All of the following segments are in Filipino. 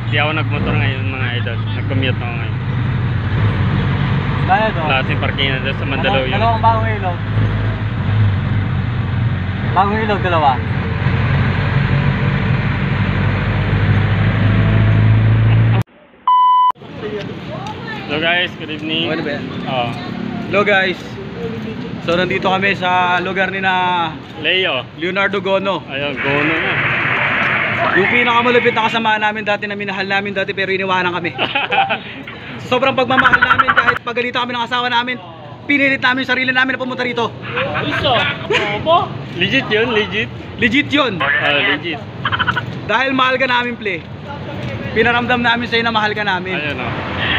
Di ako nagmotor ngayon mga idol. Nag-commute ako ngayon. Kaya to? Wala kasing parkingan doon sa Mandaluyong. Dalawang bagong ilog. Bagong ilog, dalawa. So guys, good evening. Ano ba yan? Oh, Hello guys. So nandito kami sa lugar ni na Leo. Leonardo Gono. Ayun, Gono na. Yung pinakamalupit na kasama namin dati na minahal namin dati pero iniwanan kami. Sobrang pagmamahal namin kahit pagalitan kami ng asawa namin, pinilit namin sarili namin na pumunta rito. Legit yun, legit. Legit yun. Legit. Dahil mahal ka namin, Ple. Pinaramdam namin sa'yo na mahal ka namin. Ayun o.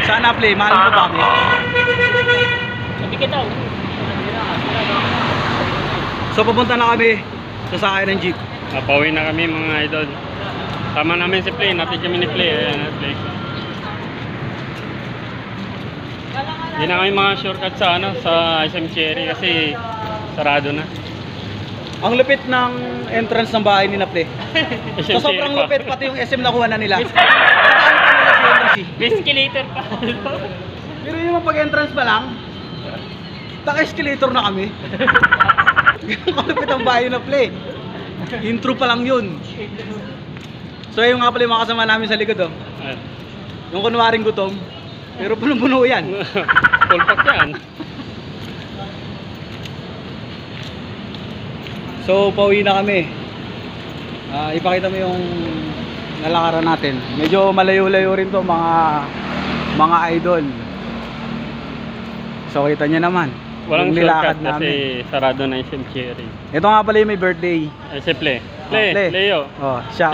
Sana, Ple, mahal mo ba kami? Sabi ka daw. So pupunta na kami sa sakay ng jeep. Napauwi na kami mga idol. Tama namin si Play, natin kami ni Play. Ayan, Play. Hindi na kami mga shortcut sa sa SM Cherry kasi sarado na. Ang lupit ng entrance ng bahay ni na Ple. SM So sobrang Cherry pa. lupit, pati yung SM nakuha na nila. Nataan pa nila si Henry. May escalator pa. Pero yung pag-entrance pa lang, taka-escalator na kami. Yung kalupit ang bahay na Ple. Intro pa lang yun. So yung nga pala yung mga kasama namin sa likod oh. Ayan. Yung kunwaring gutom, pero punong-puno yan. Full pack yan. So pauwi na kami. Ipakita mo yung nalakaran natin. Medyo malayo-layo rin to mga idol. So kita nyo naman. Walang yung nilakad shortcut kasi sarado na SM Cherry. Ito nga pala yung may birthday. Ay si Play. Play, Play. Leo. Oh, siya.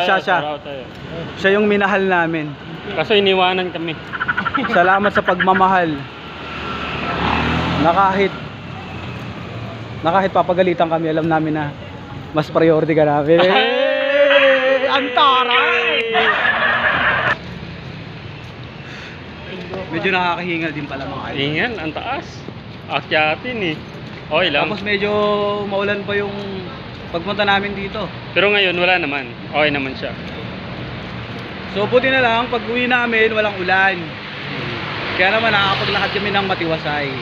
Shout out tayo. Siya yung minahal namin. Kaso iniwanan kami. Salamat sa pagmamahal. Na kahit papagalitan kami, alam namin na mas priority ka namin. Ang taray! Medyo nakakahingal din pala mga idol. Ingan, ang taas. Akyatin eh. Okay lang. Tapos medyo maulan pa yung pagpunta namin dito. Pero ngayon wala naman. Okay naman siya. So buti na lang pag uwi namin walang ulan. Kaya naman nakakapaglakad kami ng matiwasay.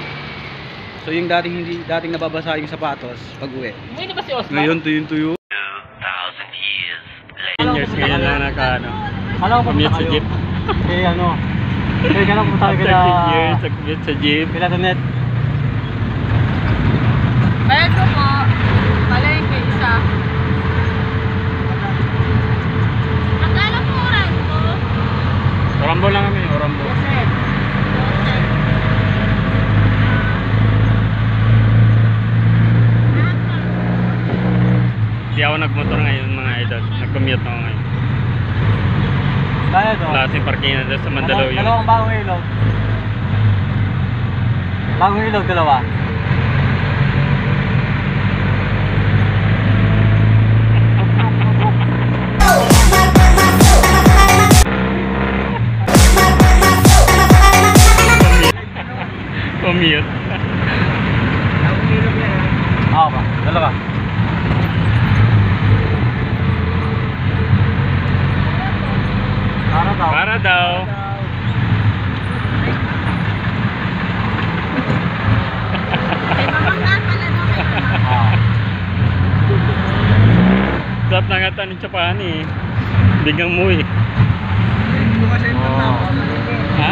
So yung dating nababasa yung sapatos pag uwi. Umuwi na ba si Osman? Ngayon tuyo. 10 years ngayon lang Commute sa jeep. Kaya ganun po tayo After 10 years, nag-commute sa jeep. Kila Danet. Bayad ko po. Palengke isa. Magkano po oras po? Orambo lang kami, Orambo. Di ako nagmotor ngayon mga idol. Nag-commute ako ngayon. Kaya to? Wala kasing parkingan doon sa Mandaluyong. Dalawang bagong ilog. Bagong ilog, dalawa. Commute. Ako ba? Dalawa. Para daw. Ay, mamanggaan pala no kayo. Sarap na nga tanin Chapani eh. Biglang muwi. Ha?